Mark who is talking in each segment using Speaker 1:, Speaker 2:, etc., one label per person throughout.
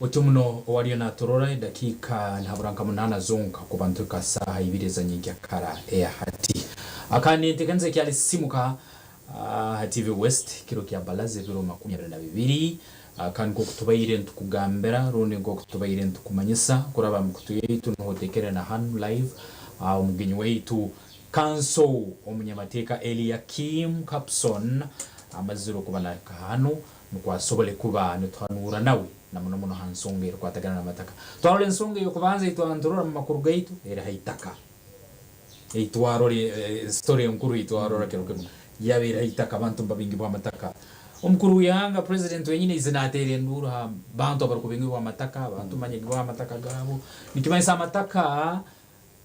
Speaker 1: Otumno waliyo na torora dakika ntaburanka munana zonka kubantu kasaha ibireza nyingi akara hati akani tekanze kyali simuka TV West kiro kya balaze biro 22 akani ko kutubayire ntukugambera rone ngo kutubayire ntukumanyisa kuraba mukutu yetu no hotekere na han live umugenyi wetu Kanso omunyamateka Eliakim Kapson amaziro kubana hano mukwasobole kuba nitwanura nawe na muno hansonge kwatagana na mataka twaro nsonge yo kubanza itwandurura mu makuru gaitu era haitaka itwarore story nkuru itwarora keruke yabera haitaka abantu babingi bwa mataka umukuru yanga president wenyine izinatere ndura bantu abarukubingi bwa mataka abantu manyegi bwa mataka gabo nikimanyisa mataka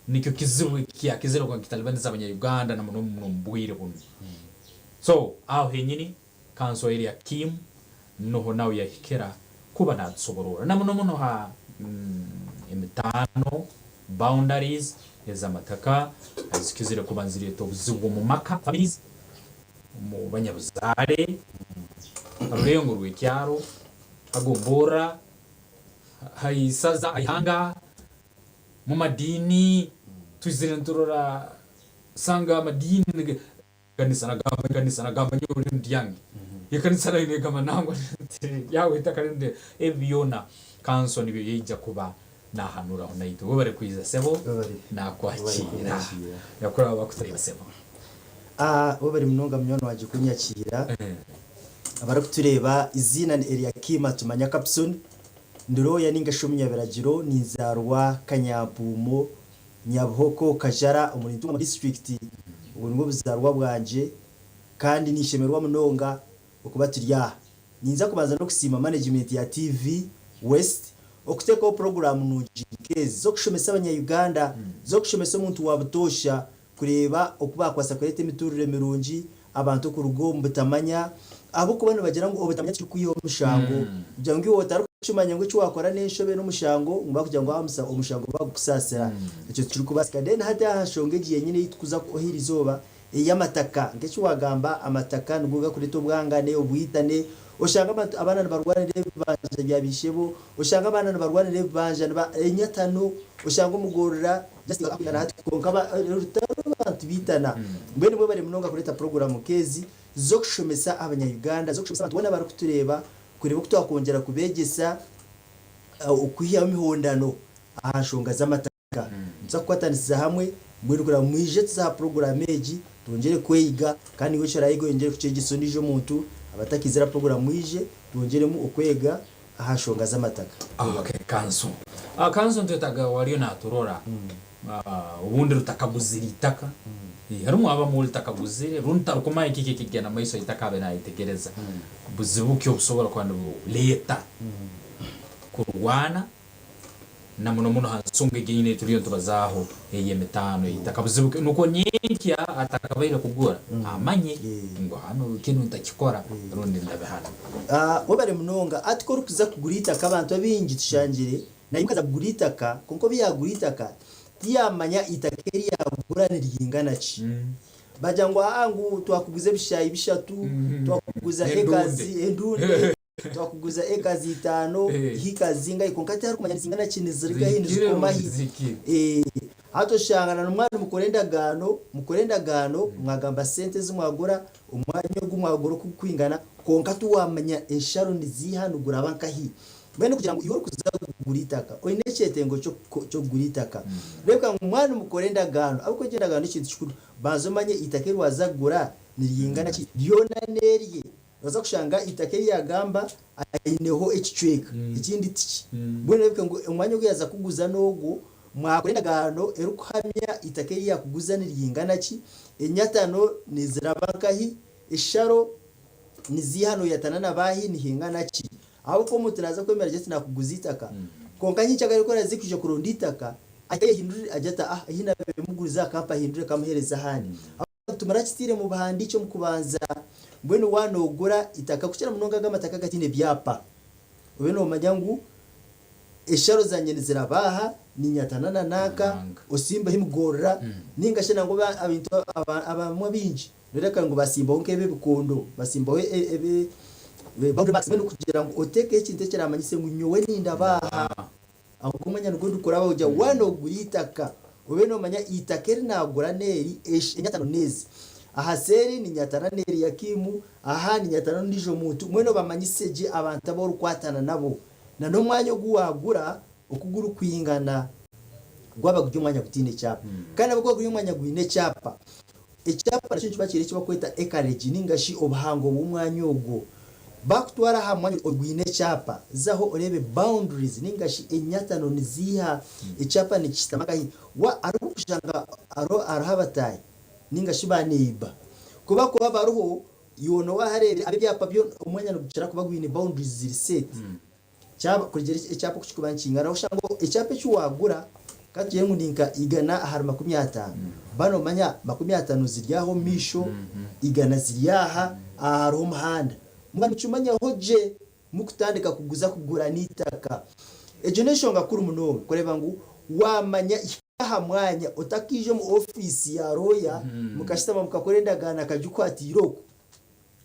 Speaker 1: nikyo kizibu kizero kwa kitalibaniza abanya Uganda na muno mbwire buno so aho henyini Kanso Eliakim noho nawe yahikera kuba natsoborora na muno ha imitano boundaries ezamataka azikizire kubanziriye tobuzibu mu maka families mu banyabuzare arurengo rwekyaro agombora haisaza ayanga mu madini tuzire nturora sanga madini kanisa na gamba nyori ndiyangi yekanisa rine kama nangwa yawe itakarinde ebiona Kanso nibyo yijja kuba nahanura onayito bobare kwiza sebo na kwakira yakora bakutari sebo
Speaker 2: bobare munonga mnyono waje kunyakira abarakutureba izina ni Eliakim tumanya Kapson nduro ya ninga shumya beragiro nizarwa Kanyabumo Nyabhoko Kajara umurindu mu district ubungo buzarwa bwanje kandi nishemerwa munonga ukuba turya ninza kubanza no kusima management ya TV West okuteka program nujikezi zo kushomesa abanya Uganda zo kushomesa umuntu wabutosha kureba okuba kwasa kurete miturire mirungi abantu ku rugo mbutamanya abo kubana bagira ngo obutamanya cyukuyo mushango kugira ngo wotara kushimanya ngo cyo wakora n'enshobe n'umushango ngba kugira ngo amusa umushango bagukusasira icyo turi kubasika den hata hashongegiye nyine yitukuza kohira izoba yamataka ngecyo wagamba amataka nuguga kuri to bwangane ubwitane ushanga abana barwanire banje byabishebo ushanga abana barwanire banje enyatano ushanga umugorora just akana hati konka abantu bitana mbene bwo bari munonga kureta program kezi zo kushomesa abanya Uganda zo kushomesa abantu bona barakutureba kureba ko twakongera kubegesa ukuhiya mihondano ahashonga z'amataka nza kwatanisiza hamwe mwirukura mwije za program eji tongere kweyiga kandi ngo cyarayigo yongere kucegiso nijo muntu abatakizira program mwije tongeremo okwega ahashonga z'amataka
Speaker 1: okay Kanso Kanso ntetaga waliyo naturora ubundi rutakabuzira itaka harimo aba muri takabuzire runta rukomaye kikigena maiso itakabe na itegereza buzibuke obusobora kwanda leta kurwana na muno hansonge gine turiyo tubazaho eyemetano itakabuzibuke nuko nyinkia atakabaira kugura amanye ngo hano kintu ntakikora rundi ndabe hano
Speaker 2: wobare munonga atikora kuza kugurita kabantu abingi tushangire na yimkaza kugurita ka konko biyagurita tiyamanya itakeri yagurane ryingana ki bajangwa angu twakuguze bishayi bishatu twakuguza ekazi endunde twakuguza ekazi 5 hikazinga ikonkati hari kumanya zingana ki niziriga hinduko mahi hato shangana n'umwana mukorenda gano mwagamba sente zimwagura umwanya gumwagura kukwingana konkatu wamanya esharo nizihanugura bankahi bene kugira ngo ihoro kuzaguritaka oinechete ngo cyo guritaka reka umwana mukorenda gano abo kugenda gano ikintu cyukuru bazomanye itakeri wazagura niriyingana ki yona neriye baza kushanga itakeri yagamba aineho ecicweka ikindi tiki bone reka ngo umwanya uyaza kuguza nogo mwakorenda gano erukuhamya itakeri yakuguza niriyingana ki enyatano nizirabankahi isharo nizihano yatanana bahi nihingana ki abo ko mutiraza kwemera je sinakuguzitaka konka nyicaga riko razikije kurunditaka aye hinduri ajata hina bemuguriza kampa hindure kamuhereza hani tumara kitire mu bahandi cyo mukubanza mbwene wanogura itaka kucira munonga gamataka gatine byapa ubene umajyangu esharo zanyene zirabaha ninyatanana naka usimba himugorra ningashe nango abintu abamwe binji reka ngo basimba onkebe bikondo basimba ebe boundary marks beno kugira ngo oteke ikintu cyaramanyise ngo nyowe nindabaha aho kumanya ngo dukora bajya wano guritaka ubeno manya itakeri nagura neri enyatano nezi aha seri ni nyatana neri yakimu aha ni nyatana ndijo muntu mweno bamanyiseje abantu abo rukwatana nabo na no mwanya guwagura ukuguru kwingana gwaba gujumanya kutine cyapa kandi abwo gujumanya gwine cyapa icyapa cyo bakire cyo bakwita ekarege ningashi obuhango bumwanya ubwo bakutwara hamwe ogwine cyapa zaho orebe boundaries ningashi enyatano niziha icyapa ni kistamakahi wa arukushanga arahabataye ningashi baneiba kuba ko baruho yono waharere abyapa byo umwanya no gucara kuba gwine boundaries ziri set cyaba kurigera icyapa kuchikubankinga naho shango icyapa cyuwagura kati yengu ninka igana ahari 50 bano manya 50 ziryaho misho igana ziryaha ahari umuhanda mwamucumanya hoje mukutandika kuguza kugura nitaka ejonation ngakuru muno koreba ngo wamanya aha mwanya utakije mu office ya roya mukashitama mukakorenda gana kajukwati iroko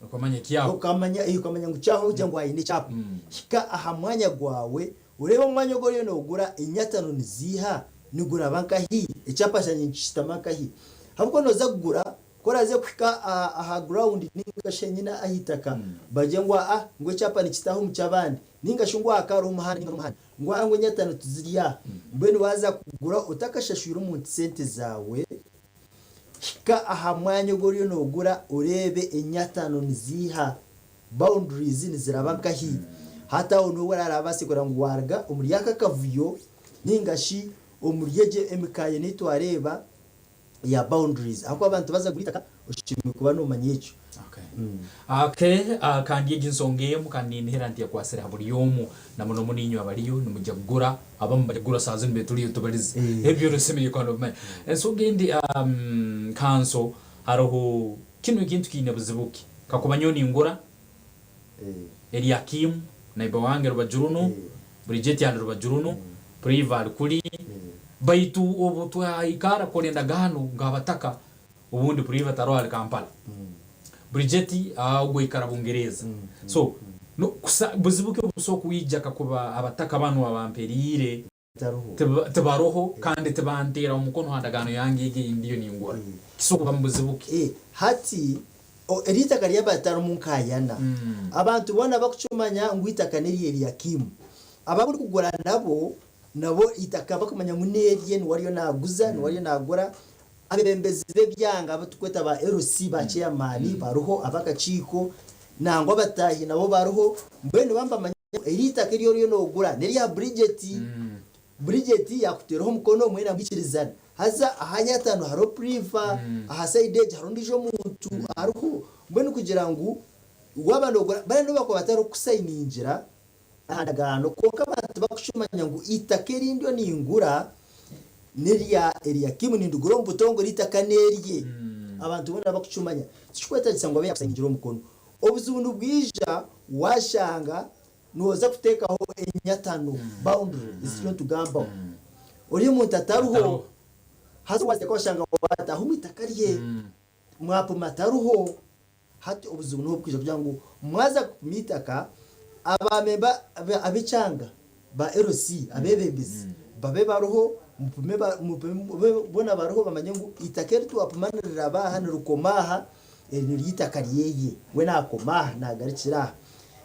Speaker 1: ukamanya kiyaho
Speaker 2: ukamanya ngo cyaho ujya ngo ayine cyapa hika aha mwanya gwawe ureba umwanya gore no ugura inyatano niziha nigura bankahi icyapa cyanye ncistamakahi habwo noza kugura koraze kwika aha ground ningashenyina ahitaka bajengwa ngo cyapa ni kitaho mu cyabandi ningashungwa akaro umuhanda ngo nyatano tuziriya mbene waza kugura utakashashura mu sente zawe hika aha mwanya gore no ugura urebe inyatano niziha boundaries nizirabankahi hata ono wararabase kora ngo warga umuriyaka kavuyo ningashi umuryeje emikaye nitwareba ya boundaries ako abantu baza guritaka ushimwe kuba no manyecho
Speaker 1: kandi y'insonge mu kanini herantiye kwasera buri yomu na muno muninyo abariyo nimujya gura abam bari gura sazo mbe turi tubarize hebyo ruseme kwano me ensonge kanso haroho kinu kintu kinabuzibuki kakubanyoni ngura Eliakim naiba wange rubajuruno Bridget ya rubajuruno Prival kuri baitu obutwa ikara konenda gano ngabataka ubundi Prival taro Kampala Bridget agwe ikara bungereza so no buzibuke buso kuyija kakuba abataka abantu abamperire tabaroho kandi tabantera umukono handagano yange indiyo ningura kisoko bamuzibuke
Speaker 2: hati erita kariya bataro munkayana abantu bona bakucumanya ngwitaka neri Eliakim ababuri kugora nabo itaka bakumanya muneriye ni wariyo naguza ni wariyo nagora abembezi bebyanga abatukweta ba LC ba chairman baruho abakaciko nangwa batahi nabo baruho mbene bamba erita kiriyo no gura neri ya Bridget yakuteroho mukono mwena mbikirizana haza ahanyatano haro priva ahasaide haro ndijo muntu aruho mbene kugira ngo wabandogora bane bako bataro kusayininjira ahadagano koka abantu bakushumanya ngo itakeri ndio ningura neriya Eliakim ninduguro mbutongo litaka neriye abantu bona bakucumanya sikweta gisangwa beya kusayinjira umukono obuzundu bwija washanga noza kutekaho enyatano boundary isyo tugamba uri muntu ataruho hazo waze ko shanga wata humitakariye mwapo mataruho hati obuzundu bwija kugira ngo mwaza kumitaka abamemba abicanga ba LC abebembezi babe baruho bona baruho bamanye ngo itakeri tu apumanira bahana rukomaha niriyitakariye we nakomaha nagarikira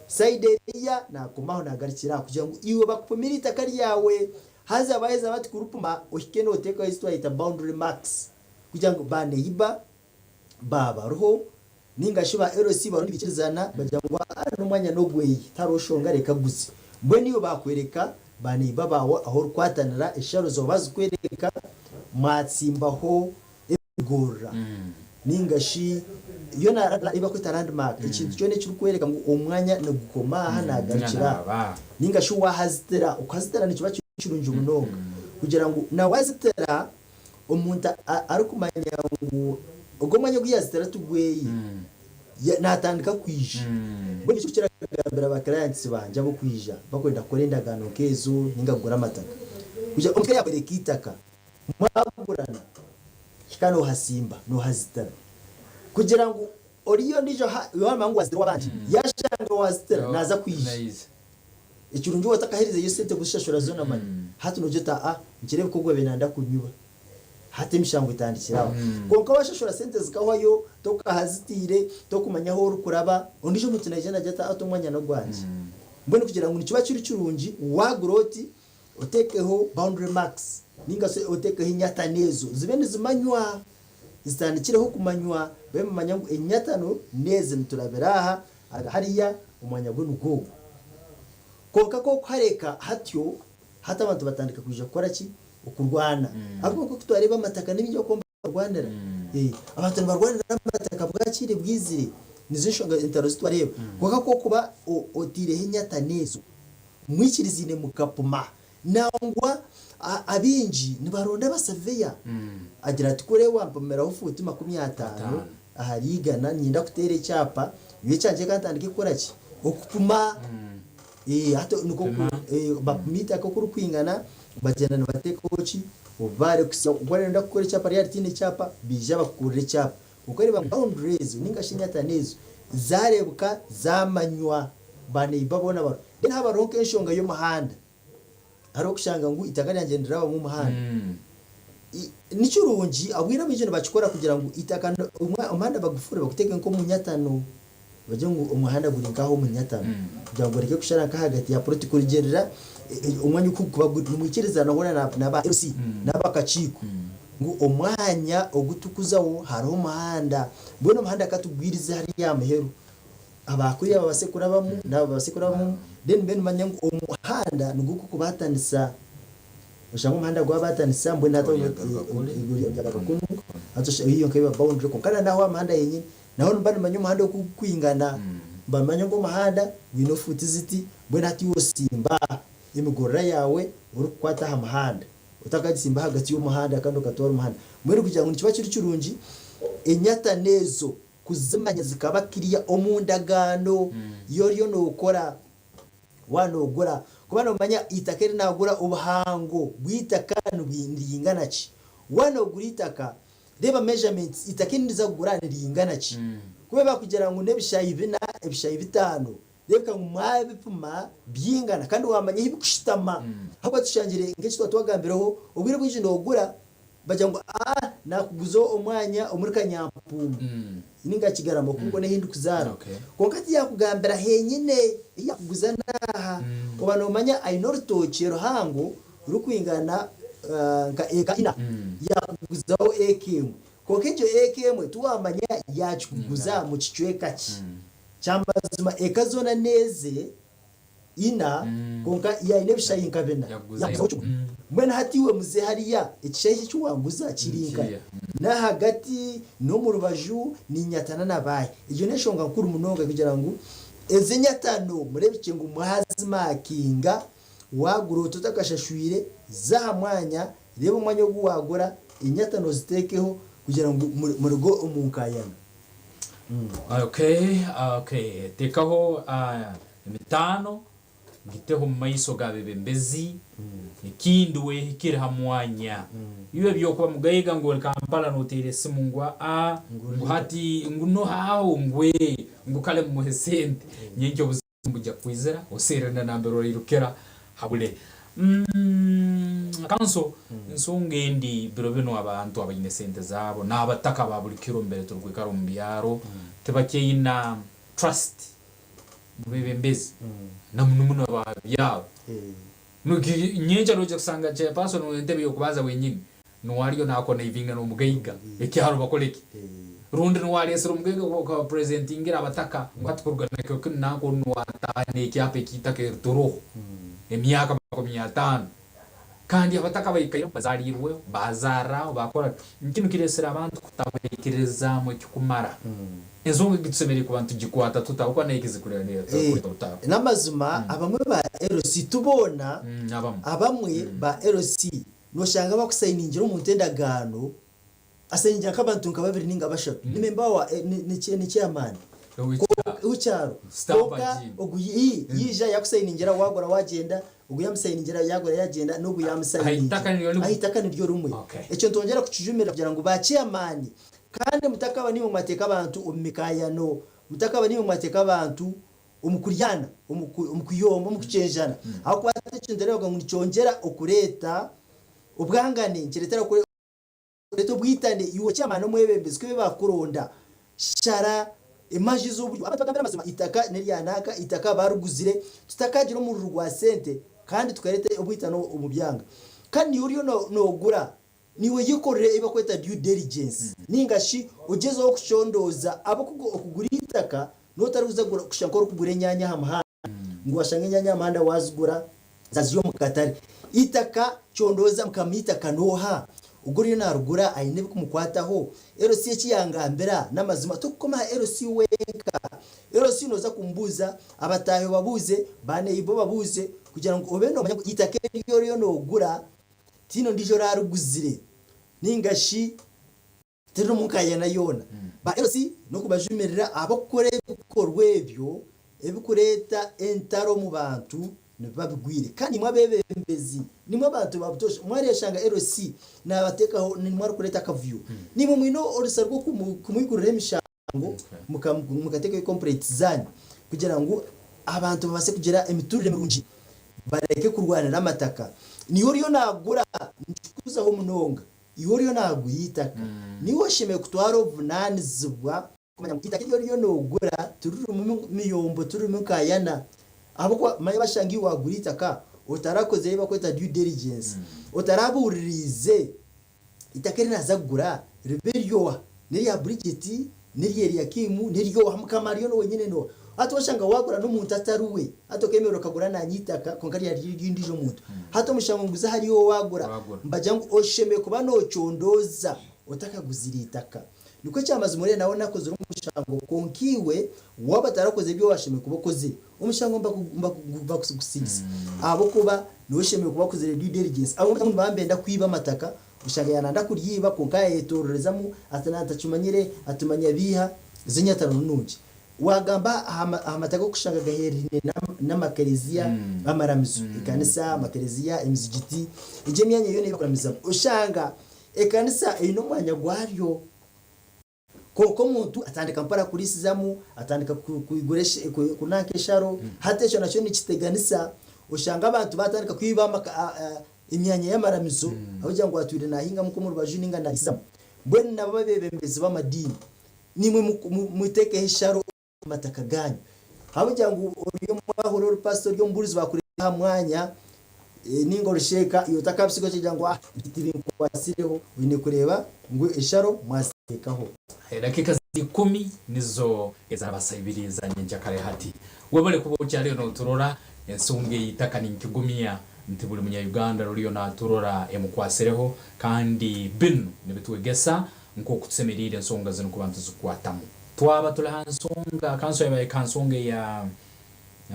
Speaker 2: side ya nakomaho nagarikira kugira ngo iwe bakupumira itakari yawe haza baheza bati kurupuma uhikene oteka isitwa ita boundary marks kugira ngo bane hiba baba ruho ningashiba LC barundi bikirizana bajya ngo n'umwanya no gweyi taroshonga reka guzi mbwe niyo bakwereka bane babawo aho rwatanira isharo zo bazikwereka matsimbaho egora ningashi iyo na iba kwita landmark ikintu cyo ne cy'urukwereka ngo umwanya no gukomaha nagarikira ningashi wahazitera ukazitera nikiba cy'urunje umunonga kugira ngo na wazitera umuntu arukumanya ngo ugomanya guyazitera tugweyi natandika kwije bwo cyo kiragambira ba clients banje abo kwija bakwenda korenda gano kezo ningagura amataka kuja umwe yabereka itaka mwagurana kikano hasimba no hazitara kugira ngo oriyo nijo yo mangu wazitira wabandi yashanga wazitira naza kwisha ikirungi watakahirize yo sente gushashura zona mani hatu nojeta nkirebe ko gwe benanda kunyuba hate mishango itandikiraho konka washashura sente zikahwayo tokahazitire tokumanya ho rukuraba ondijo mutina ijana jata atomwanya no gwanje mbone kugira ngo nikiba kiri kirungi waguroti otekeho boundary marks ninga se otekeho inyatanezo zibene zimanywa zitandikireho kumanywa bemanya ngo inyatano neze nituraberaha hariya umwanya gwe nugo konka ko hareka hatyo hata abantu batandika kuja gukora ki ukurwana ahubwo ko twareba amataka n'ibyo ko barwanira abantu barwanira amataka bwakire bwizire nizo shonga interest twareba konka ko kuba otire hinyatanezo mwikirizine mukapuma nangwa abinji nibaronda basaveya agira ati kure wampomera ufuti 50 aharigana nyinda kutere cyapa biye cyanje kantandike koraki okupuma hato nuko bapumita ko kuri kwingana bagenda nabatekochi ubare kukwenda gukora cyapa yari tine cyapa bija bakurire cyapa kuko reba boundaries ningashinyata nezo zarebuka zamanywa bane babona baro den habaronke inshonga yo mahanda haro kushanga ngo itakari yangendera mu muhanda nicurungi abwira bijene bakikora kugira ngo itakana umuhanda bagufure bakuteke nko munyatano baje ngo umuhanda guri ngaho munyatano kugira ngo reke kusharaka hagati ya protocol gerera umwanya ukuba mukiriza nabona naba LC nabakachiko ngo umwanya ogutukuzawo haro umuhanda mbona umuhanda katubwiriza hari ya muheru abakuriya babasekura bamu nabo babasekura bamu den ben manyango umuhanda nuguko kubatandisa ushango umuhanda gwa batanisa mbona nato iguri atosha iyo nkeba boundary ko kana naho umuhanda yenye naho mbana manyo umuhanda kwingana mbamanya ngo umuhanda wino futi ziti mbona ati yosimba imigorra yawe uri kwata ha muhanda utakagisimba hagati y'umuhanda kandi ukatora umuhanda mwere kugira ngo nikiba kiri kirungi enyata nezo kuzimanya zikaba kiriya omundagano yoriyo no ukora wanogura kubana umanya itakeri nagura ubuhango bwitaka n'ubwindingana ki wanogura itaka reba measurements itakeri ndiza kugura ndingana ki kubeba kugira ngo nebishayi bina ebishayi bitano reka ngumabipuma byingana kandi wamanya ibikushitama hako tushangire ngecyo twagambireho ubwire bwije ndogura bajya ngo nakuguzo umwanya umurika nyampumbu ininga kigaramo kuko ne hindu kuzara konkati yakugambira henyine yakuguza naha ubano manya ainortokero hango rukwingana nka eka ina yakuguzaho ekemu kokejo ekemu tuwamanya yakikuguza mu kicweka ki cyambazima ekazona neze ina konka ya inebisha yinkabena yakuzo mwena hatiwe muze hariya ikishaje cyuwanguza kirinka na hagati no mu rubaju ni nyatana nabaye iyo neshonga nkuru munonga kugira ngo eze nyatano murebike ngo muhazima kinga waguro tutakashashwire za mwanya reba umwanya wo wagura inyatano zitekeho kugira ngo murugo umunkayana
Speaker 1: okay tekaho imitano ngiteho maiso gabe mbezi ikindwe hikira hamwanya iwe byo kuba mugaiga ngo Kampala notere simungwa nguhati nguno hawo ngwe ngukale mu hesente nyinjo buzimbuja kwizera oserenda nambero irukera habule kanso nsongendi birobeno abantu abanyine sente zabo nabataka babulikiro mbere turwikaro mbyaro tebakeyina trust mubembezi namunumuntu ababyabo nuki nyenja roje kusanga je person wentebe yokubaza wenyine nuwariyo nakona ivinga no mugaiga ekyaro bakoleki rundi nuwari esero mugaiga ko presentingira abataka ngatukurga nako nako nuwatane kyape kitake turo emyaka 50 kandi abataka bayikayo bazarirwe bazara bakora ikintu kiresera abantu kutabaikiriza mu kikumara ezonga gitsemere ku bantu gikwata tutakwa nayikize kurera neza
Speaker 2: namazuma abamwe ba LC tubona abamwe ba LC no shanga bakusayiningira umuntu endagano asayiningira kabantu nkababiri ninga bashatu ni member wa ni chairman ucyaro oguyi yija yakusayiningira wagora wagenda uguyamusayiningira yagora yagenda n'uguyamusayiningira ahitaka niryo rumwe icyo ntongera kucijumira kugira ngo ba chairman kandi mutakaba ni mu mateka abantu omikayano mutakaba ni mu mateka abantu umukuryana umukuyomba umukucenjana aho kwatecenderera ngo nicyongera okureta ubwangane nkiretera kureta ubwitane iwo cyamana mwebembezi kwe bakuronda shara imaji z'uburyo abatagambira amazima itaka neryanaka itaka baruguzire tutakagira mu rwa sente kandi tukareta ubwitano umubyanga kandi uriyo nogura niwe yikorere iba kweta due diligence ningashi ugezeho kushondoza abo okugura itaka notaruza kushankora kugura nyanya hamahanda ngo washange nyanya hamahanda wazigura zaziyo mukatari itaka chondoza mukamita kanoha uguriyo narugura ayine kumukwataho RC yakiyangambera namazima tukoma RC weka RC noza kumbuza abatayo babuze bane ibo babuze kugira ngo obeno manya itake yo nogura tino ndijo raruguzire ningashi tero mukayana yona ba RC no kubajumerera abakore gukorwebyo ebikureta entaro mu bantu babigwire kandi mwabebembezi nimwe abantu babutosha mwari yashanga RC nabatekaho nimwe kureta kavuyo nimwe mwino orisarwo kumwikurira emishango mukateka complete zani kugira ngo abantu babase kugira emiturire mirungi bareke kurwanira amataka niyo riyo nagura nkuzaho munonga iyo riyo naguyitaka niwo sheme kutwara obunanizibwa kumanya itaka iyo riyo nogura tururu mu miyombo tururu mu kayana abo maye bashangi wagurita utarakoze yiba kweta due diligence utaraburirize itakeri nazagura rebellion neri ya Bridget neri ya Kimu neri yo hamkamariyo no wenyine no hato bashanga wagura no muntu ataruwe hato kemero kagura na nyitaka konkari ya ryindijo muntu hato mushango nguza hariyo wagura mbajangu osheme kuba no chondoza utakaguzira itaka niko cyamaze muri nawe nakoze umushango konkiwe wabatarakoze byo washeme kubokoze umushango mba kusigisa abo kuba niwesheme kubakoze due diligence abo bambenda kwiba amataka ushanga yananda kuryiba konkaye yetororezamo atanata cumanyire atumanya biha zinyatano nunji wagamba amataka kushanga gaherine n'amakereziya amaramizo ikanisa amakereziya emizigiti ije myanya yo nebakuramiza ushanga ekanisa ino mwanya gwaryo ko muntu atandika mpara kurisizamu atandika kuiguresha kunankesharo hatesho nacho nikiteganisa ushanga abantu batandika kwiba imyanya y'amaramizo aho ngo atwire nahinga muko mu bajuninga ndasizamu bwe nababebembezi b'amadini nimwe muteke hisharo mataka ganyu aho ngo uriyo mwahoro pastor yo mburizi bakureka mwanya ningo rusheka iyo takabisigo cyangwa kwasireho wine kureba ngo isharo mwasekaho
Speaker 1: dakika 10 nizo ezabasayibiriza nyenjakare hati webale kubo cyale no turora ensunge yitaka ninkigumia ntibuli munya Uganda ruriyo na turora emukwasireho kandi binu nibitwegesa nko kutsemerire ensonga zino kubantu zukwatamu twaba tulahansonga kanso yabaye kansonge ya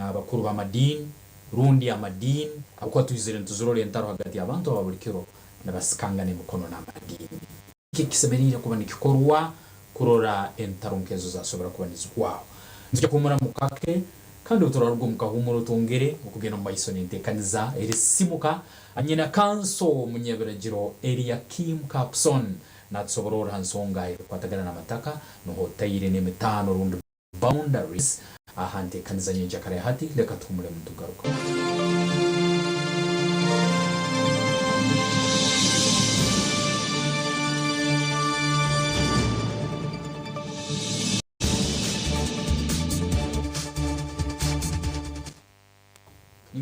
Speaker 1: abakuru ba madini rundi ya madini akwa tuyizire ntuzurore entaro hagati y'abantu ababulikiro nabasikangane mukono na madini kikisemerire kuba nikikorwa kurora entaro nkezo zasobora kuba nizwaho nzije kumura mukake kandi uturarwo mukahumuro tongere ukugena mu bayisoni ntekaniza erisimuka anyina kanso munyeberagiro Eliakim Kapson natsoborora hansonga kwatagana na mataka no hotayire ne metano rundi boundaries ahante kaniza nyenjakare hati leka tumule mtugaruka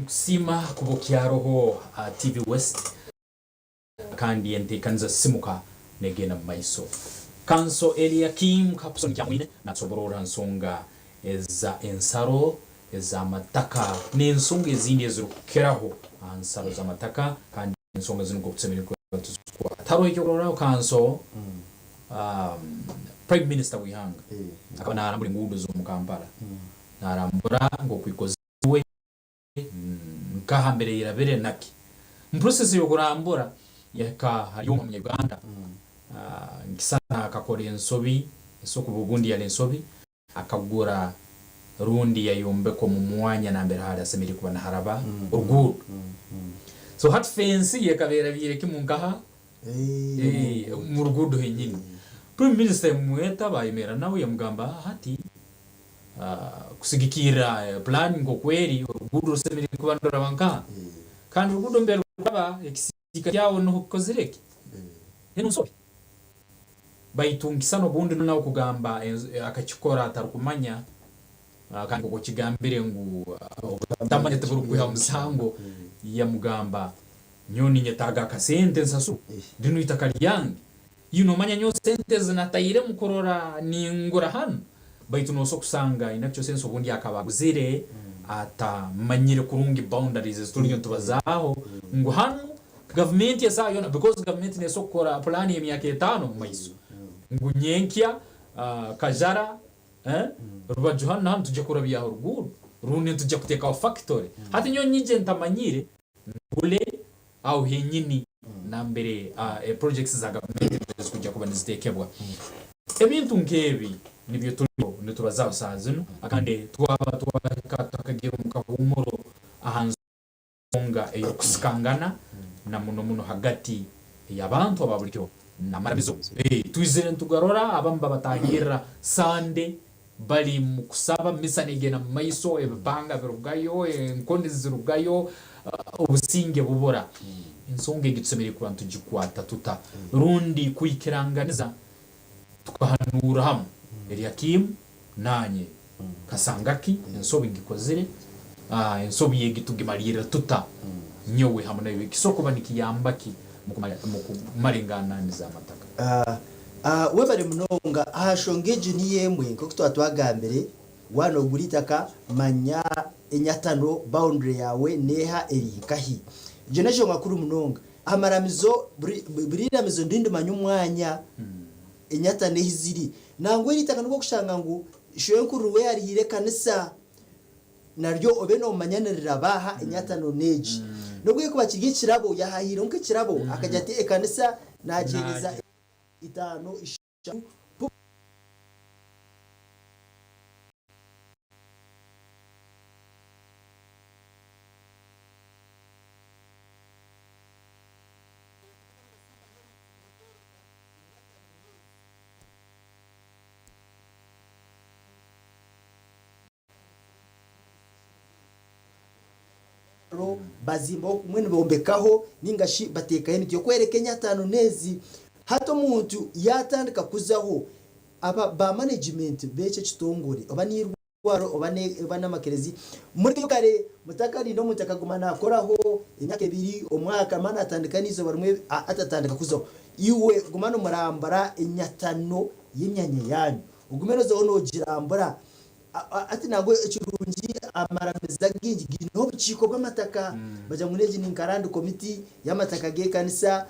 Speaker 1: Sima kubokia roho TV West kandi ente kanza simuka negena maiso kanso Eliakim Kapson jamwine natsoborora nsonga eza ensaro eza mataka n'ensonga ezindi ezirukeraho ansaro za mataka kandi ensonga zino gutsemera ko tuzukwa taro ikorora kanso Prime Minister wihanga akabana arambura ngudu zo mukampala narambura ngo kwikoziwe nkahambere irabere naki process yo kurambura yaka hariyo mu Uganda nkisana akakora ensobi isoko bugundi ya ensobi akagura rundi ya yombe ko mu mwanya nambere hali asemiri kuba na haraba uruguru so hat fence yakabera bireke mungaha mu rugudu henyine prime minister mweta bayimera nawe yamugamba hati kusigikira plan ngo kweri urugudo rusemere kubandora banka kandi urugudo mbere rwaba ekisika yawo no kozireke heno so bayitungisa no bundi nawo kugamba akakikora atarukumanya kandi ko kigambire ngo tamanye teguru kuya musango ya mugamba nyoni nyetaga ka sentence asu dinu itakaliyange yuno manya nyo sentence na tayire mukorora ni ngora hano baitu no so kusanga inacyo sense ubundi akabaguzire ata manyire kurungi boundaries turi nyo tubazaho ngo hano government yasa yona because government ne sokora plan ya myaka 5 mu maiso ngo nyenkya kajara ruba Johanna hano tujye kurabya ruguru rune tujye kuteka factory hati nyo nyije ntamanyire ngule au henyini na mbere projects za government kujya kuba nizitekebwa ebintu nkebi nibyo turiho nitubazaho sazino akande twakagira umukahumuro ahanzonga eyo kusikangana na muno hagati y'abantu ababuryo namarabizo twizere tugarora abamba batahira sande bali mukusaba misanige na maiso ebanga birugayo enkondi zirugayo ubusinge bubora insonge gitsomere ku bantu gikwata tuta rundi kuyikiranganiza tukahanura hamwe Eliakim nanye kasangaki ensobi ngikozire ensobi yegitugimarira tuta nyowe hamwe nayo kisoko banikiyambaki mukumarengana niza mataka
Speaker 2: webare munonga ahashongeje ni yemwe nko twatwagambere wano guritaka manya enyatano boundary yawe neha erikahi je najo makuru munonga amaramizo biriramizo ndindi manyu mwanya enyatane hiziri nangwe ritaka nuko kushanga ngo shoyenkuru we yari yirekanisa naryo obeno manyanirira baha enyatano neji nubwo ko bakirye kirabo yahahira nke kirabo akajya ati ekanisa nagereza itano ishatu bazimbo mwene bombekaho ningashi bateka yini cyo kwerekenya atano nezi hato muntu yatandika kuzaho aba ba management bece kitongore obanirwaro obana makerezi muri kare mutakari no mutakagumana akoraho imyaka 2 omwaka mana atandika nizo barumwe atatandika kuzaho iwe gumana murambara inyatano y'imyanya yanyu ugumerozo ono girambura ati nago ekirungi amarameza gingi gino biciko bw'amataka baja muneji ninkarandi komiti y'amataka ge kanisa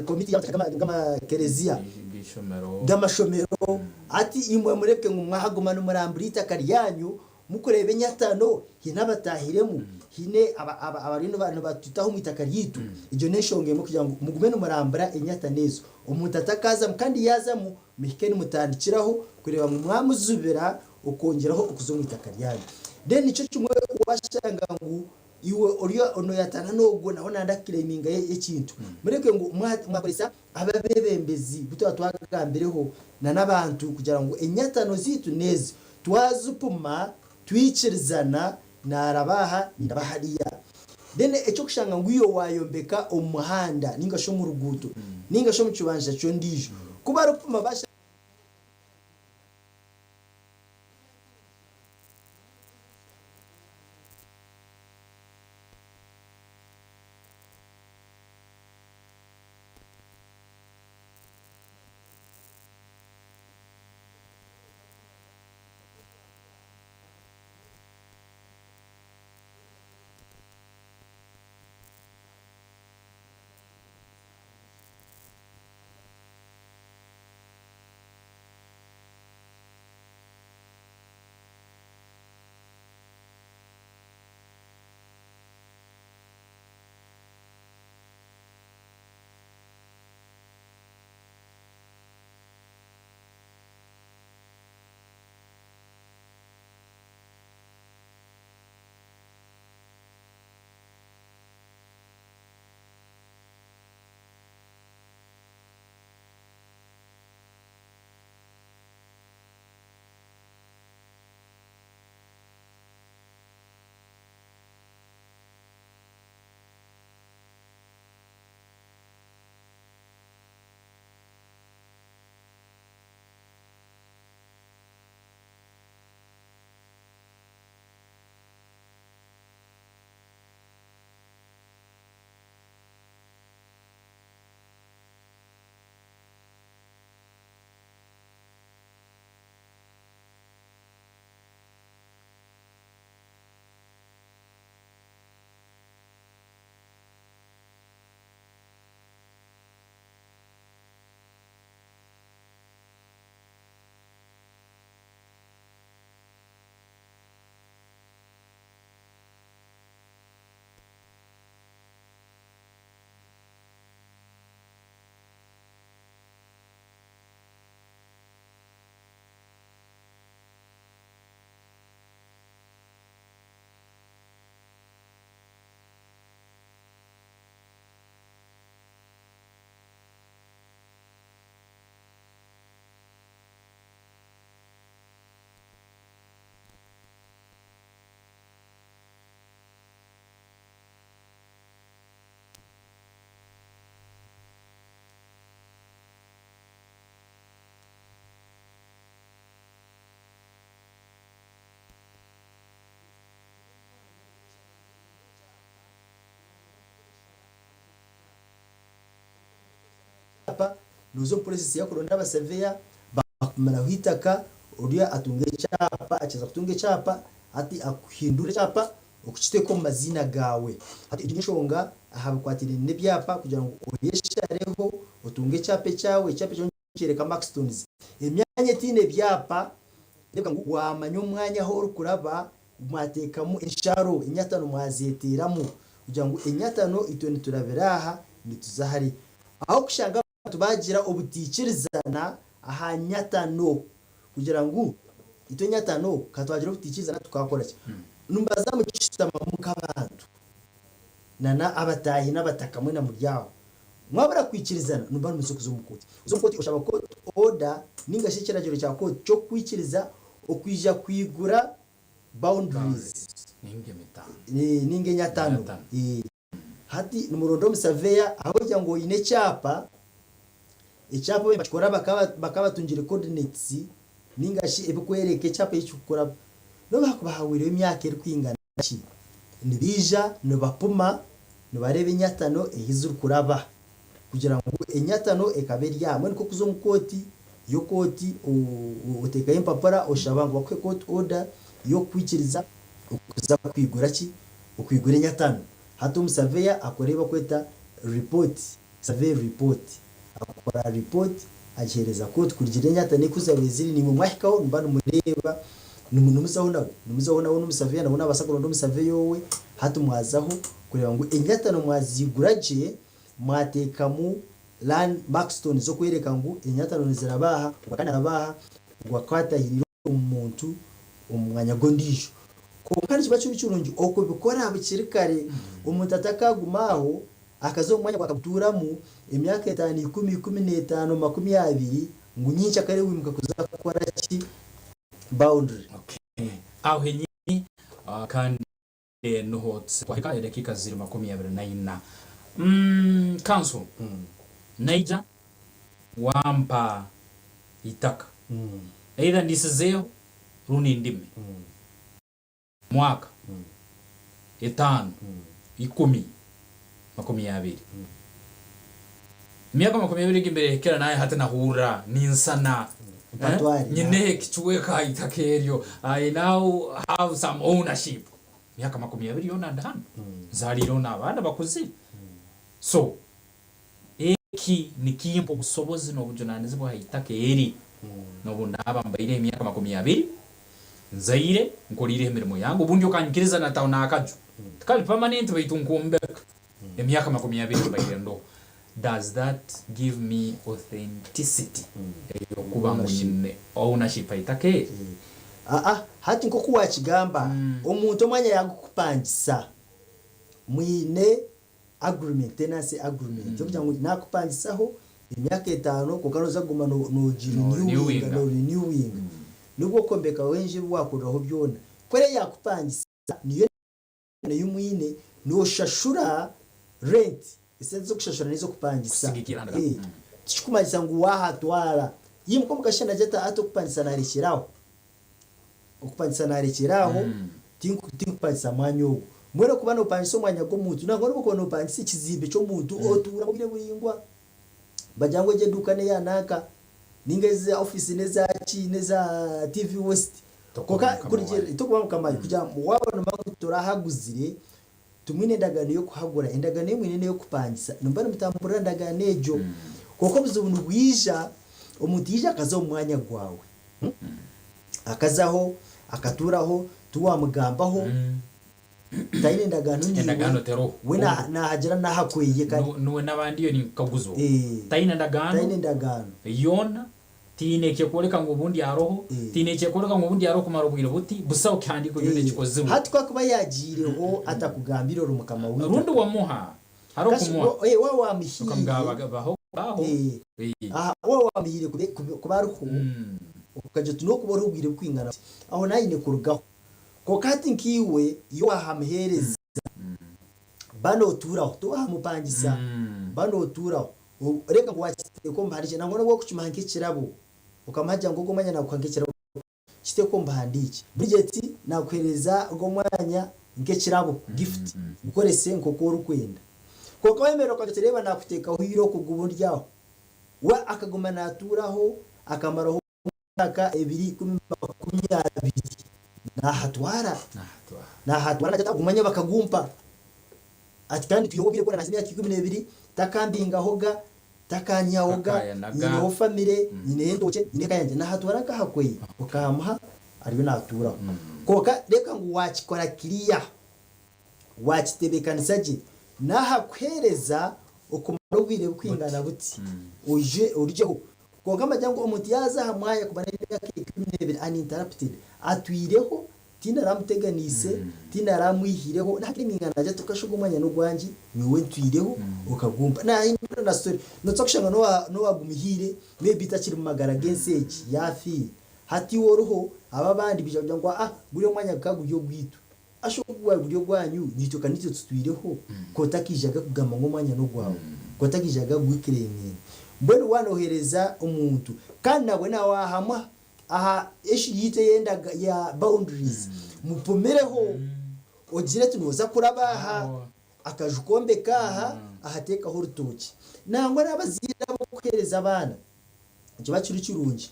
Speaker 2: komiti y'amataka kerezia gamashomero ati imwe mureke ngumwahaguma no muramburita karyanyu mukurebe nyatano hinabatahiremu hine abarino bantu batutaho mwitaka ryitu ijo neshongemo kugira ngo mugume no murambura inyatanezo umuntu atakaza kandi yazamu mihikeni mutandikiraho kureba mu mwamuzubira ukongeraho ukuzomwita karyanyu then ico kimwe washanga ngo iwe oriyo ono yatana nogwo naho nandakiraiminga y'ekintu mureke ngo mwakoresa ababebembezi buto atwagambireho na nabantu kugira ngo enyatano zitu nezi twazupuma twikirizana narabaha ndabahariya then eco kushanga ngo iyo wayombeka umuhanda ningasho mu ruguto ningasho mu kibanja cyo ndijo kuba rupuma basha cyapa nuzo process ya kuronda abaseveya bakumara hitaka uriya atunge cyapa akiza kutunge cyapa ati akuhindure cyapa ukiteko mazina gawe ati igishonga ahabukwatira n'ibyapa kugira ngo uyeshareho utunge cyapa cyawe cyapa cyongereka Maxstones imyanya tine byapa reka ngo wamanya umwanya ho rukuraba mwatekamo insharo inyatano mwazeteramo kugira ngo inyatano itone turaberaha nituzahari aho kushanga tubagira ubutikirizana aha nyatano kugira ngo ito nyatano katwagira ubutikirizana tukakora ki numbaza mu kishitama mu kabantu nana abatahi n'abatakamwe na muryaho mwabara kwikirizana numba n'umusokuzo mukoti uzo mukoti ushaba ko order ningashikiragiro cya ko cyo kwikiriza okwija kwigura boundaries ninge nyatano hati numurondo musaveya aho jya ngo ine cyapa icyapa bakora bakabatungire coordinates ningashi ebikwereke cyapa y'icukura no bakubahawire imyaka iri kwingana ki nibija no bapuma no barebe nyatano ehizuru kuraba kugira ngo enyatano ekaberi yamwe niko kuzo mukoti yo koti uteka impapara oshaba ngo bakwe court order yo kwikiriza ukuza kwigura ki ukwigura nyatano hato umusaveya akoreba kweta report survey report akora report agereza court kurigire nyatano kuzabeziri ni mu mwahikaho mbana mureba numuzahona n'umusaveya nabona abasakoro n'umusaveyo we hato mwazaho kureba ngo enyatano mwaziguraje mwatekamu land Maxstones zo kwereka ngo inyatano zirabaha bakana abaha gwakwatahirira umuntu umwanya gondisho ko kandi kibacho bicurungi oko bikora abikirikare umuntu atakagumaho akazo umwanya bakaturamo imyaka 5 10 15 20 ngo nyinshi akare wimuka kuzakora ki boundary
Speaker 1: okay aho henyi kandi nohotse kwa hikaya dakika 24 council Naija wampa itaka either ndisizeo runi ndime mwaka 5 10 20 miaka 20 gimbere kera naye hata nahura ninsana nyine kichweka itakerio I now have some ownership miaka 20 yona ndahano zaliro nabana bakuzi so eki nikimpo busobozi n'obujunanizi bwa itake eri n'obundaba mbaire emyaka 20 nzaire nkolire emirimo yangu ubundi okanyikiriza na tauna akaju kali permanent baitunkumbeka emyaka 20 mbaire ndo does that give me authenticity yokuba ngine ownership itake
Speaker 2: hati nko kuwa kigamba omuntu omwanya yagukupangisa mwine agreement tenancy agreement cyo ngo nakupangisaho imyaka 5 kokanoza guma no renewing nubwo kombeka wenje wakuraho byona kwere yakupangisa niyo yumwine no shashura rent isenze kushashura nizo kupangisa kikumanyisa ngo wahatwara yimko mukashana jeta atokupangisa narekiraho okupangisa narekiraho tinkupangisa manyo mwere kubana upangisa umwanya go muntu nangone bukona upangisa ikizimbe cyo muntu otura mugire buringwa bajyango je dukane yanaka ningeze office neza chi neza TV West koka kurigera itokuba kamaye kujya wabona makutora haguzire tumwine ndagano yo kuhagura indagano y'umwine yo kupangisa numbara mutambura ndagano ejo koko bizubuntu bwija umutija akaza umwanya gwawe akazaho akaturaho tuwamugambaho taine ndagano
Speaker 1: tero
Speaker 2: wena na hajira na hakweye kandi
Speaker 1: nuwe nabandi yo ni kaguzo taine ndagano yona tine cyekoreka ngo ubundi yaroho tine cyekoreka ngo ubundi yaro kumara ubwira buti busaho kandi ko yone kikoze
Speaker 2: hati kwa kuba yagireho atakugambira rumukama w'undi
Speaker 1: rundi wamuha haro kumuha
Speaker 2: wa wamihire
Speaker 1: ukamgabaga baho
Speaker 2: wa wamihire kubaruko ukaje tuno kubora ubwire kwingana aho nayine kurugaho ko kati nkiwe yo ahamhereza bano turaho to ahamupangisa bano turaho reka kwakite ko mbarije nangona bwo kucumanke kirabo ukamajya ngo gomanya nakwangekera kite ko mbandiki budget nakwereza ngo mwanya nke kirabo gift ukorese nko ko rukwenda ko kwemera ko tureba nakuteka hiro kuguburyaho wa akaguma naturaho akamaraho mwaka 2020 nahatwara natagumanya bakagumpa ati kandi tuyobire ko nazimya 12 takambinga hoga takanyaoga nyine family nyine ndoche nyine kayanje nahatwara kahakwe ukamha ariyo natura koka reka ngo wakikora kiriya wakitebekanisaje nahakwereza okumara ubire bukwingana buti uje uryeho koga amajyango umuti yaza hamwaya kubana n'ibintu uninterrupted atwireho tina ramuteganise tina ramwihireho nakiri mingana aje tukashugumanya no gwanji niwe ntwireho ukagumba na story no tsokushanga no wagumihire maybe takiri mu magara genseji yafi hati woroho ababandi bijya ngo buri mwanya bwaguryo gwitu ashobwa buryo gwanyu nitoka nityo tutwireho ko takijaga kugama ngo mwanya no gwawe ko takijaga gwikirenge mbone wanohereza umuntu kandi nabwe nawahamwa aha eshi yite yenda ya boundaries mupomereho ogire tunoza kurabaha akajukombe kaha ahateka ho rutoki nangwa nabazira bo kwereza abana kiba kirungi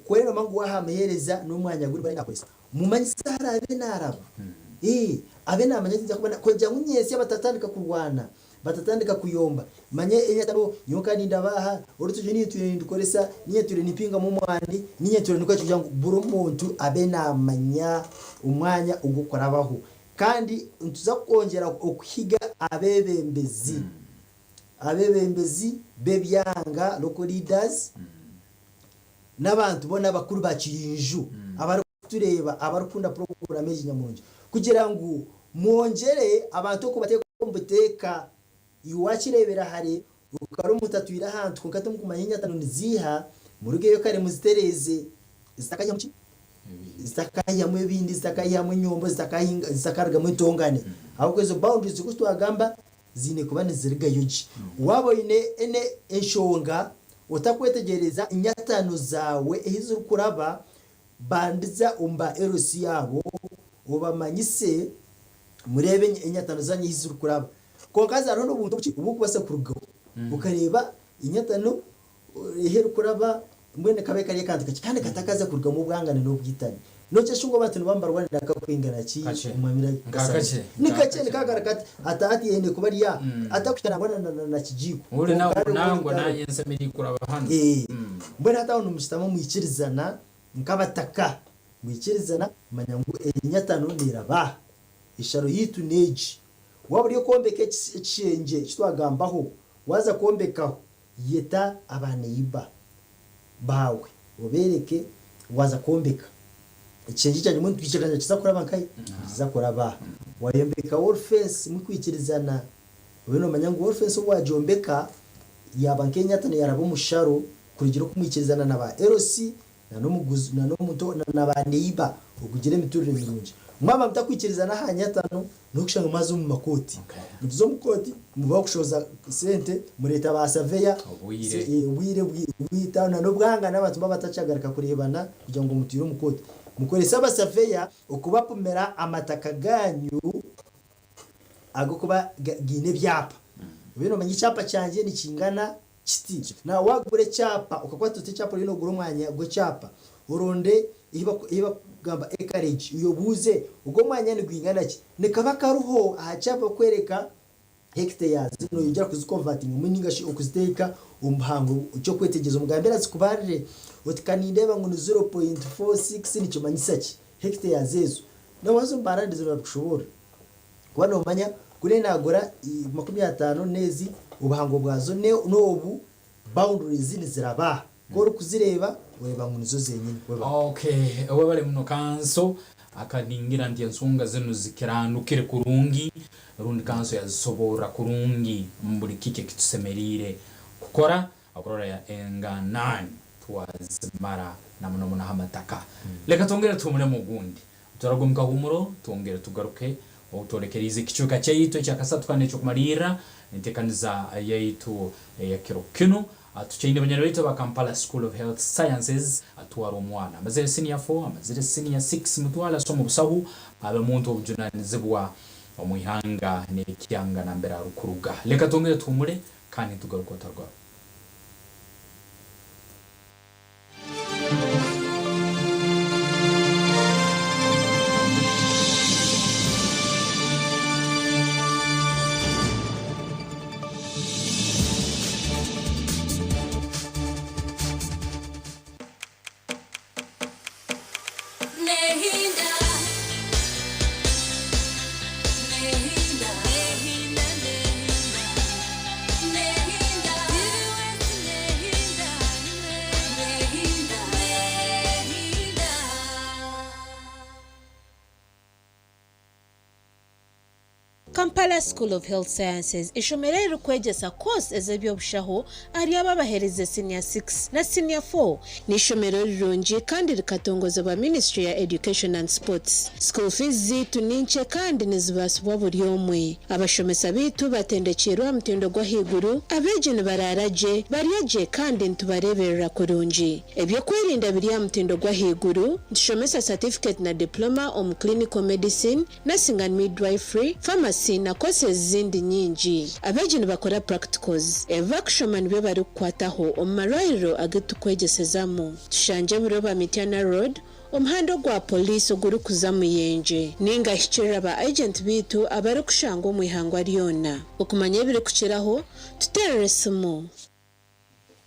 Speaker 2: kwera mangu wahamehereza n'umwanya guri bari nakwesa mumanyisara abe naraba abe namanya nza kubona ko jya munyesi batatandika kurwana batatandika kuyomba manye enyataro nyoka nindabaha urutuje ni dukoresa niye ture nipinga mu mwandi niye ture niko cyo ngo buru muntu abe namanya umwanya ugukora baho kandi ntuza kongera okuhiga abebembezi bebyanga local leaders n'abantu bona bakuru bakirinju abari tureba abarukunda program y'inyamunje kugira ngo mwongere abantu ko bateka mbuteka iwakirebera hari ukaro mutatwira hantu kunkata mukumanya tano niziha muruge yo kare muzitereze zitakaya mu bindi zitakaya mu nyombo zitakarga mu tongane ahubwo izo boundaries kusto agamba zine kubane ziriga yuji wabo ene enshonga utakwetegereza inyatano zawe ehizo kuraba bandiza umba erosi yabo ubamanyise murebe inyatano zanyi hizo kuraba ko kaza no buntu ubu kubasa kurugo ukareba inyatano eheru kuraba mwene kabe kariye kandi katakaza kuruga mu bwangane no bwitani noce shungo batunu bambarwa ndaka kwingana ki umamira
Speaker 1: kakache
Speaker 2: nikache nikagaragati atati yende kubariya atakutana bwana na kijiko
Speaker 1: uri nango nanye nsemiri kuraba hano
Speaker 2: mbona hata uno mustamo mwikirizana nkabataka mwikirizana manyangu inyatano niraba isharo yitu neji waburiyo kombeke cenje kitwagambaho waza kombekaho yeta abaneiba bawe ubereke waza kombeka cenje cyane mu twikirana kizakora bankai kizakora ba wayembeka wall fence mukwikirizana weno manyangu wall fence wajombeka yabankenya tane yarabo musharo kurigiro kumwikirizana naba LC na no muguzi na no muto na baneiba ukugire miturire mirunje mwaba mtakwikirizana hanyatano nokushanga mazo mu makoti muzo mukoti muba kushoza sente mureta ba saveya ubwire bwitana no bwanga n'abantu babatacagarika kurebana kugira ngo mutire umukoti mukoresa basaveya ukubapumera amataka ganyu agokuba gine byapa bino manyi cyapa cyanje ni kingana kiti na wagure cyapa ukakwata cyapa rino gura umwanya go cyapa uronde iba gamba encourage uyobuze ugo mwanya ni gwingana ki nikaba karuho ahacapa kwereka hectares no yujya kuziconverting umuningashi ukuziteka umhango cyo kwetegeza umugambera zikubarire utikanindeba ngo ni 0.46 nico manyisaki hectares zezo nawazo mbarande zo bakushobora kubana umanya kuri nagora 50 nezi ubuhango bwazo n'ubu boundaries ziraba ko kuzireba weba ngo nizo zenyine
Speaker 1: okay abo bari muno kanso akaningira ndiye nsonga zenu zikiranukire kurungi rundi kanso yazisobora kurungi mburi kike kitusemerire kukora akurora ya enga 9 twazimara namuno muna hamataka leka tongere tumure mugundi turagomka humuro tongere tugaruke utorekerize kichuka cyayito cyakasatwane cyo kumarira ntekaniza yaitu ya kirokino atuchainde banyarwito ba Kampala School of Health Sciences atwara umwana amazere senior 4 amazere senior 6 mutwala somo busahu abe muntu obujunanizibwa omuyanga nekyanga nambera rukuruga leka tongere tumure kandi tugaruka tarwa
Speaker 3: Kampala School of Health Sciences ishomerera kwegesa course ezebyobushaho ari ababahereze senior 6 na senior 4 ni ishomero rirungi kandi rikatongozwa Ministry ya Education and Sports. School fees zitu ninche kandi nizibasubwa buri omwe. Abashomesa bitu batendekirwa mutindo gwa higuru abejene bararaje bariyaje kandi ntubareberera kurungi. Ebyo kwirinda biri mutindo gwa higuru nshomesa certificate na diploma om clinical medicine, nursing and midwifery, pharmacy na courses zindi nyingi. Abejene bakora practicals evakushomani byo bari kukwataho omarayiro agetukwegesezamo. Tushanje biroba Mitiana Road umuhanda gwa police oguru kuzamu yenje ninga hikirira ba agent bitu abari kushanga omwihango ariona okumanya ebiri kukiraho tuteresemo.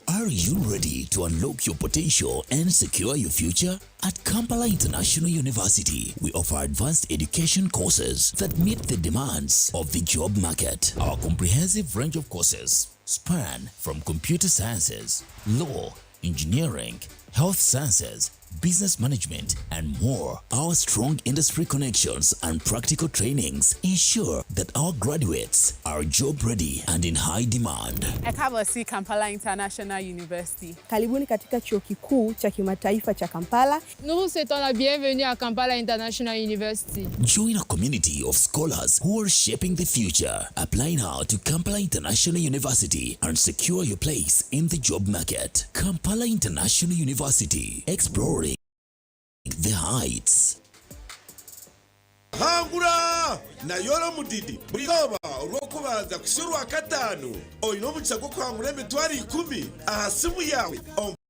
Speaker 4: Are you ready to unlock your potential and secure your future? At Kampala International University, we offer advanced education courses that meet the demands of the job market. Our comprehensive range of courses span from computer sciences, law, engineering, health sciences, business management, and more. Our strong industry connections and practical trainings ensure that our graduates are job ready and in high demand.
Speaker 5: Ekabasi Kampala International University.
Speaker 6: Karibuni katika chuo kikuu cha kimataifa cha Kampala.
Speaker 7: Nous vous souhaitons la bienvenue à Kampala International University.
Speaker 4: Join a community of scholars who are shaping the future. Apply now to Kampala International University and secure your place in the job market. Kampala International University, exploring the heights.
Speaker 8: Hangura na yoro mudidi burigoba urokubanza kushurwa katanu oyino mucago kwangura emitwari 10 ahasimu yawe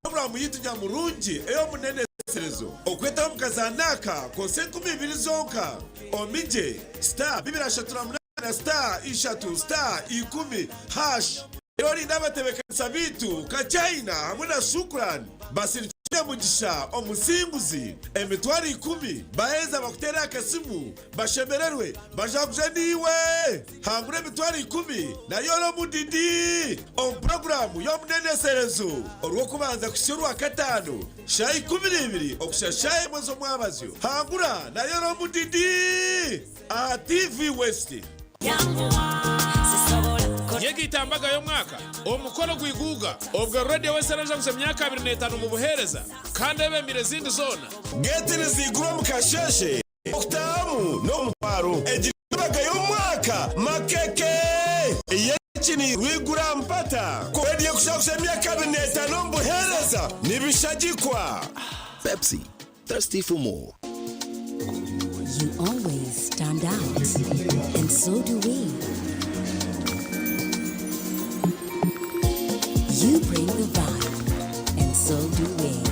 Speaker 8: program yitunya murungi eyo muneneserezo okweta mukazanaka konse 12 zonka omije star bibirashatura na star ishatu star 10 hash yori ndabatebeka sabitu ka China hamwe na shukrani basi mugisha omusimbuzi emitwari 10 baeza bakutera akasimu bashemererwe bajakuje niwe hangure emitwari 10 na yoro mudidi on program yo muneneserezo orwo kubanza kushirwa katano shayi 12 okushashaye mwezo mwabazyo hangura na yoro mudidi a TV West
Speaker 9: Yegi tambaga yo mwaka omukoro gwiguga obwo radio weseraje guse myaka 25 mu buhereza kandi ebemire zindi zona
Speaker 8: getini zigura mukasheshe oktamu no muparo ejibaga yo mwaka makeke yechini wigura mpata ko radio kushakuse myaka 25 mu buhereza nibishajikwa.
Speaker 4: Pepsi, thirsty for more.
Speaker 10: You always stand out, and so do we. You bring the vibe, and so do we.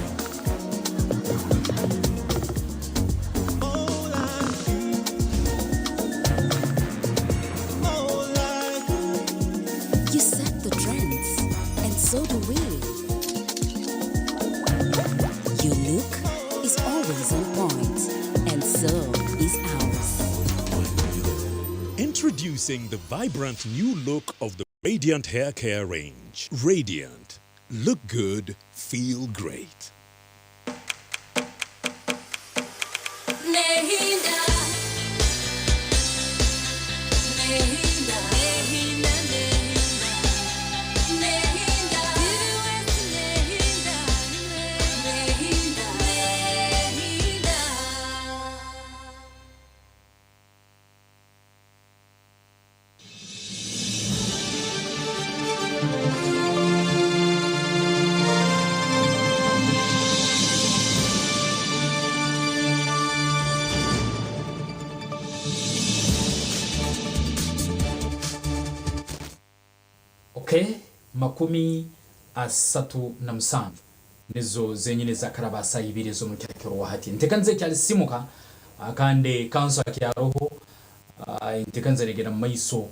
Speaker 10: You set the trends, and so do we. Your look is always on point, and so is ours.
Speaker 11: Introducing the vibrant new look of the Radiant Hair Care range. Radiant. Look good, feel great.
Speaker 1: Makumi asatu na musanvu nizo zenyine za karabasa ibiri zo mu cyakiro wahati ntekanze cyali simuka akande kanso akyaroho ntekanze regera maiso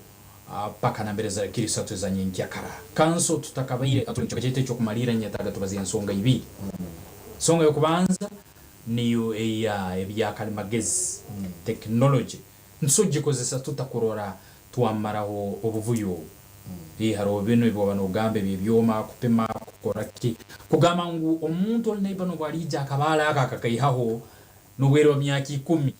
Speaker 1: paka na mbere za kirisatu za nyingi yakara kanso tutakabaire atuncho cyete cyo kumalira nyataga tubazi nsonga ibi songa yo kubanza niyo AI ebyakali magezi technology nsoje kozesa tutakurora tuamaraho obuvuyo haro bino ibo bano gambe bibyoma kupema kukoraki kugama ngu omuntu olneiba no bwalija akabala akakaihaho n'ubwero myaka 10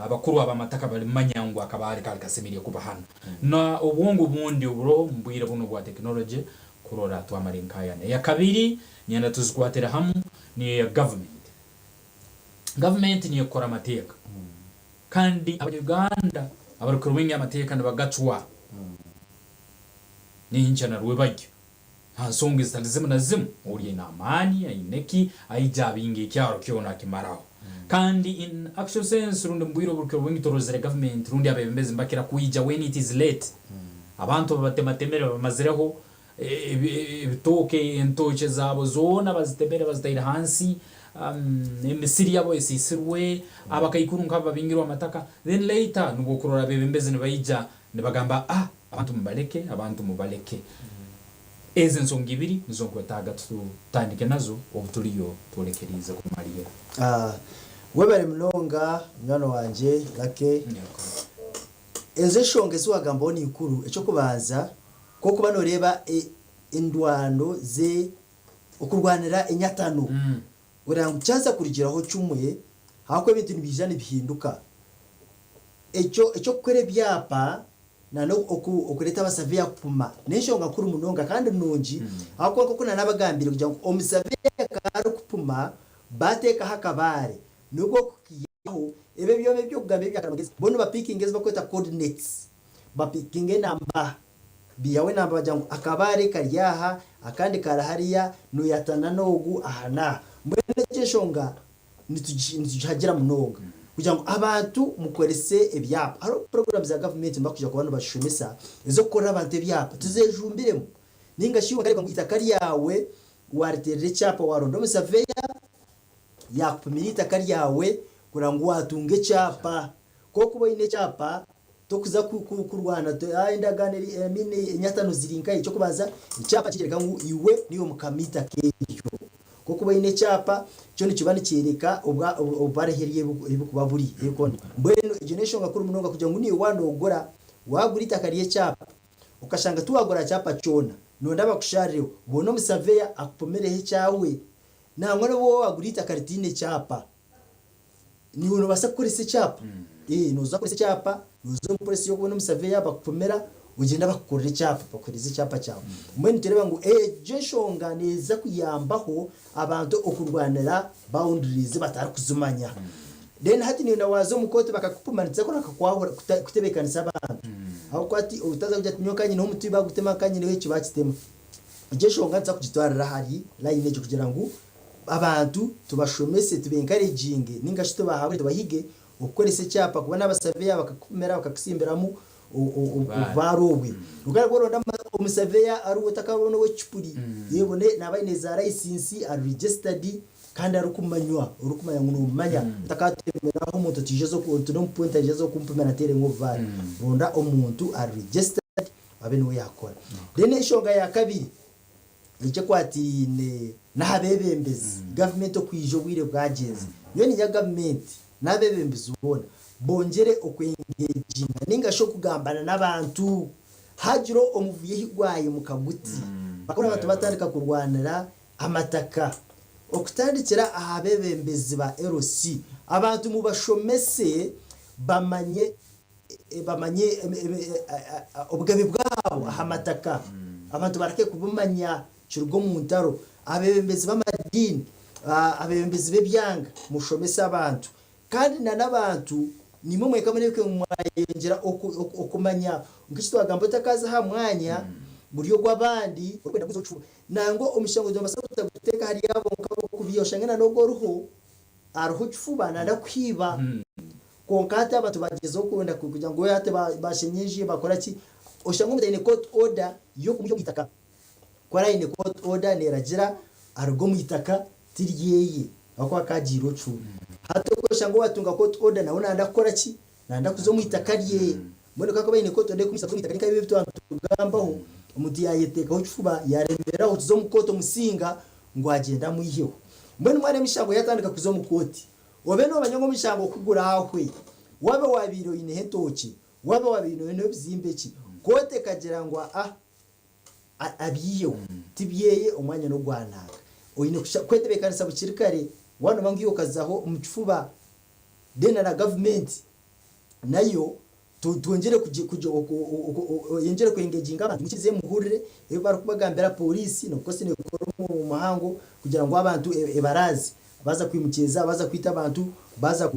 Speaker 1: abakuru abamataka bali manyango akabari kalikasemiriye kuba hano na ubungu bundi uburo mbwira buno bwa technology kurora twamarinkayane ya kabiri nyenda tuzikwatira hamwe ni government ni yakora amateka kandi abanyuganda abarukuru wingi amateka nabagacwa ni inchana rwebajyo hansonga zitalizima na zimu uri na amani aineki aijabingi kyaro kyona kimaraho kandi in actual sense rundi mbwiro burukuru wingi torozere government rundi abembezi mbakira kuija when it is late abantu batematemera bamazireho ibitoke entoche zabo zona bazitemera bazitaira hansi emisiri yabo esisirwe abakayikuru nkaba bingirwa amataka then later nugo kurora bebembeze nibayija nibagamba abantu mubaleke eze nsonga ibiri nizo kwetaga tutandike nazo obutuliyo tulekerize kumaliye
Speaker 2: webare mnonga mwana wanje lake eze shonge ziwagamba ni ikuru eco kubanza ko kuba noreba indwano ze okurwanira enyatano urangu cyanza kurigiraho cyumwe hako ibintu nibijane bihinduka eco kwere byapa nano okureta basavya kupuma neshonga kuri munonga kandi nonji hako koko nanabagambira kugira ngo omusavya karo kupuma bateka hakabare nuko kukiyaho ebe byome byo kugambe byakamagezi bono bapikingeze bakweta coordinates bapinge namba biyawe namba bajango akabare karyaha akandi karahariya nuyatana nogu ahana mwene cyeshonga nitujagira munonga kugira ngo abantu mukorese ebyapa haro program za government mbakuje ku bantu bashomesa ezo gukora abantu ebyapa tuzejumbiremo ninga shiwa kare ngo itakari yawe wariterere cyapa warondo musaveya yakupimira itakari yawe kugira ngo watunge cyapa ko kuba ine cyapa tokuza kurwana indaganeri mine nyatano zirinkaye cyo kubaza icyapa kigereka ngo iwe niyo mukamita keyo ko kuba ine cyapa cyo nikibani cyereka obareheriye kuba buri yeko mbweno generation ngakuru munonga kugira ngo ni wandogora wagurita kariye cyapa ukashanga tuwagora cyapa cyona nonda bakushariro bono musaveya akupomerehe cyawe nangwa no wagurita karitine cyapa ni uno basa kuri se cyapa nuza kuri se cyapa nuzo polisi yo kubona musaveya bakupomera ugenda bakukorera cyapa bakuriza cyapa cyawe mwene tereba ngo jeshonga neza kuyambaho abantu okurwanira boundaries batari kuzumanya then hati ni nawazo mukote bakakupumanitsa ko nakakwahora kutebekanisa abantu aho kwati utaza kujya tinyokanye no mutu bagutema kanye niwe kibakitema jeshonga nza kugitwarira hari line cyo kugira ngo abantu tubashomese tubenkarejinge ningashito bahawe tubahige ukorese cyapa kubona abasaveya bakakumera bakakusimberamo ubarowe ugaragora umusaveya ari utakabona we chipuri yebone nabayineza license are registered kandi ari kumanywa urukumanya ngo umanya takatemera aho umuntu tijezo ko tuno point tijezo kumpumena tere ngo vara bonda umuntu are registered abe no yakora dene ishonga ya kabiri icyo kwatine nahabebembezi government okwijo bwire bwageze yo ni ya government nabebembezi ubona bongere okwengejinga ningasho kugambana n'abantu hajiro omuvuye higwaye mukaguti bakora abantu batandika kurwanira amataka okutandikira ahabebembezi ba LC abantu mubashomese bamanye obugabe bwabo ahamataka abantu barake kubumanya kirgo mu ntaro abebembezi b'amadini abebembezi bebyanga mushomese abantu kandi n'abantu nimwe mwekamene ko mwayengera okumanya ngishito agambo takaza ha mwanya buriyo gwabandi okwenda kuzocu nango omishango ndo basaba guteka hari yabo nkabo kubiyoshangana no goruho aruho cyufubana ndakwiba konkata abantu bagezo kwenda kugira ngo yate bashenyeje bakora ki oshango mutene court order yo kumyo bitaka kwara ine court order neragira arugo mwitaka tiriyeye akwa kajiro chu hato ko shango watunga court order na una ndakora ki nanda kuzo mwitakariye mbone kako bayine court order kumisa kumwitakari kabe bitu tugambaho umuti yayeteka ucufuba yarembera uzo mukoto musinga ngo agenda muyiheho mbone mware mishango yatandika kuzo mukoti obe no banyongo mishango kugura ahwe wabe wabiro ine hetoki wabe wabino ine bizimbeki kote kagira ngo abiyo tibyeye umwanya no gwanaka oyine kwete bekanisa bukirikare wano bangiyo kazaho umucufuba then na government nayo tuongere yengere kuengaginga abantu mukize muhurire iyo bari kubagambira polisi no kose ne mu mahango kugira ngo abantu ebarazi baza kwimukeza baza kwita abantu baza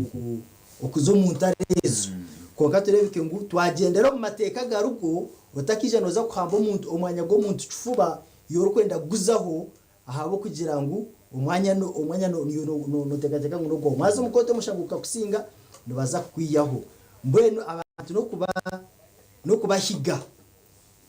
Speaker 2: okuzo muntarezo ko katurebeke ngo twagendera mu mateka garugo utakije noza kuhamba umuntu umwanya go muntu cufuba yoro kwenda guzaho ahabo kugira ngo umwanya no tegateka ngo ngo maze umukote mushanguka kusinga nibaza kwiyaho mbwenu abantu no kubahiga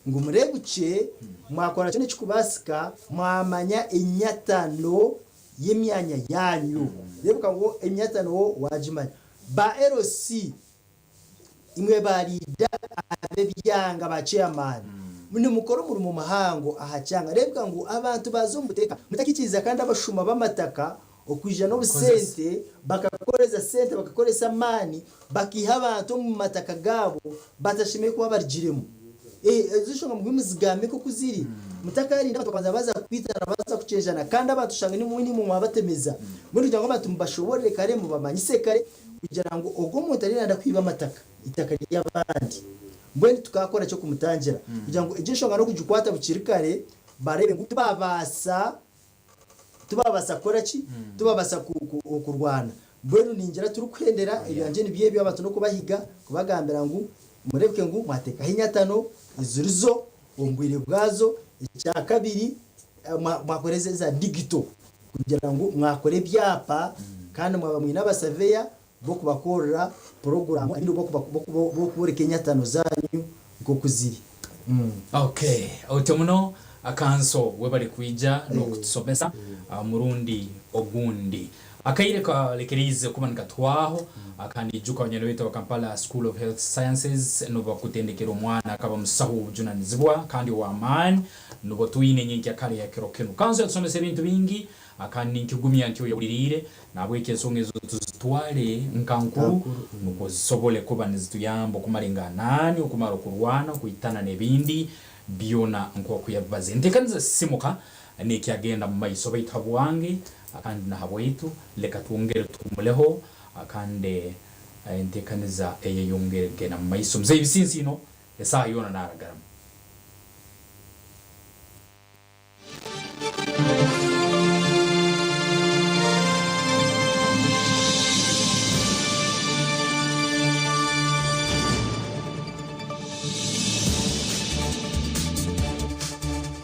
Speaker 2: ngo murebuce mwakora cyane cyukubasika mwamanya enyatano y'imyanya yanyu rebuka ngo enyatano wajimanya ba ROC imwe barida abebyanga ba chairman mune mukoro muri mu mahango ahacanga rebuka ngo abantu bazombuteka mutakikiza kandi abashuma bamataka okwijja no busente bakakoreza sente bakakoresa mani bakiha abantu mu mataka gabo batashimye kuba barjiremo zishonga mu muzigame ko kuziri mutakari ndato kwanza baza kwitana baza kucejana kandi abantu shanga ni mu batemeza muri ryango abantu mbashobore kare mu bamanyise kare kugira ngo ogo muntu ari nda kwiba amataka itaka y'abandi mbweni tukakora cyo kumutangira kugira ngo igishonga no kujukwata bukirikare barebe ngo tubabasa koraki tubabasa kurwana mbwenu ningira turi kwendera ibyanjye nibiye by'abantu no kubahiga kubagambira ngo murebeke ngo mwateka hinyatano izurizo umbwire bwazo icya kabiri mwakoreze za digital kugira ngo mwakore byapa kandi mwabamwe n'abasaveya bo kubakorera program indi bo kuboreka hinyatano zanyu ngo kuziri
Speaker 1: okay automuno akanso webali kuija no kutusomesa murundi ogundi akaire ka lekerize kumanika twaho akandi juka wanyene wetu wa Kampala School of Health Sciences no bakutendekero mwana akaba musahu junanizibwa kandi wa man no botuine nyingi akali ya kirokeno kanso yatusomesa ibintu bingi akandi nkigumya ntyo yabulirire nabwe kesongezo tuzitwale nkankuru nuko sobole kuba nizituyambo kumalenga nani okumara kurwana kuitana nebindi biona nko kuyabaze ntekanza simuka neki agenda mu maiso baitabu wange akandi na habwetu leka tuongere tumuleho akande ntekaniza eye yongere gena mu maiso mzee bisinsi no esa yona naragaram